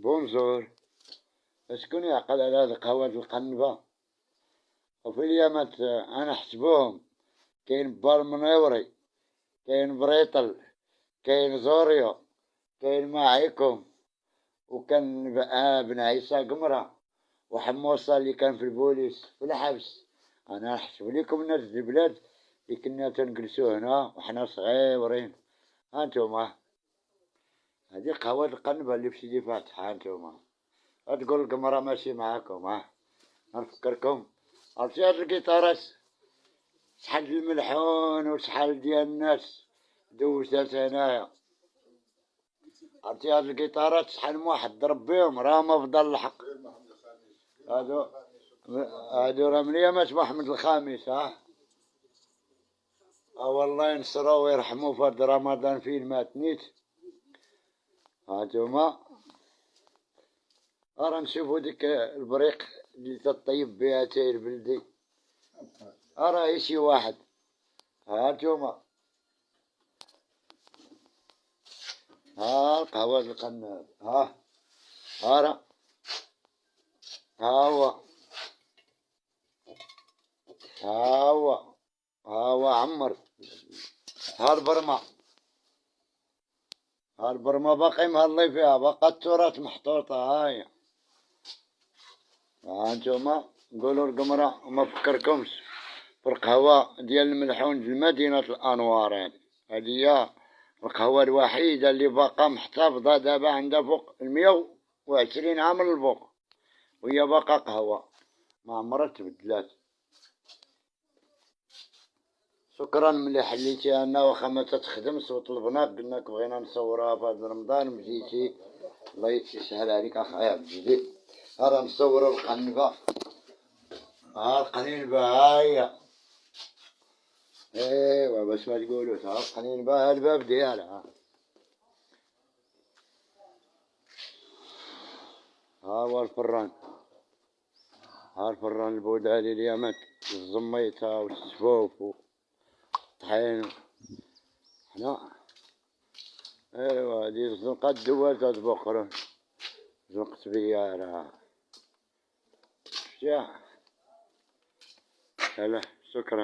بونجور. شكون يعقل على هاد القهوة القنبة؟ وفي اليامات أنا حسبوهم، كاين بالمنيوري، كاين بريطل، كاين زوريو، كاين معيكم، وكان بن عيسى قمرة، وحموصة اللي كان في البوليس في الحبس. أنا نحسب لكم ناس البلاد اللي كنا تنجلسو هنا وحنا صغيرين. هانتوما هذه قهوة القنبة اللي في سيدي فاتح. هانتوما تقول القمرة ماشي معاكم. نفكركم، عرفتي هاد القيطارات شحال الملحون وشحال ديال الناس دوزات هنايا. عرفتي هاد القيطارات شحال من واحد ضرب بيهم راه ما فضل الحق. هادو راه من ايامات محمد الخامس. والله ينصرو ويرحمو في هاد رمضان فين مات نيت. هانتوما راه نشوفو ديك البريق اللي تطيب بها تاي البلدي، راه شي واحد. هانتوما القهوة القناب. راه هو هو عمر. البرمة، البرمة باقي مهلي فيها، باقا التراث محطوطة. هاي هانتوما نقولوا القمرة وما فكركمش في القهوة ديال الملحون في مدينة الأنوار. هذه هي القهوة الوحيدة اللي باقا محتفظة دابا، عندها فوق 120 عام للفوق وهي باقا قهوة ما عمرها تبدلات. شكرا ملي حليتيها لنا واخا ما تتخدمش وطلبناك قلناك بغينا نصورها في هذا رمضان مجيتي. الله يسهل عليك اخايا عبد الجليل. راه نصوروا القنبة. القنينبة هاهي. ايوا باش ما تقولوش القنينبة ها الباب ديالها. هو الفران، الفران البودالي اليامات الزميتة والسفوف والطحين. حنا ايوا هادي الزنقة الدوات هاد بقرة زنقة بيارة. شتيها. هلا شكرا.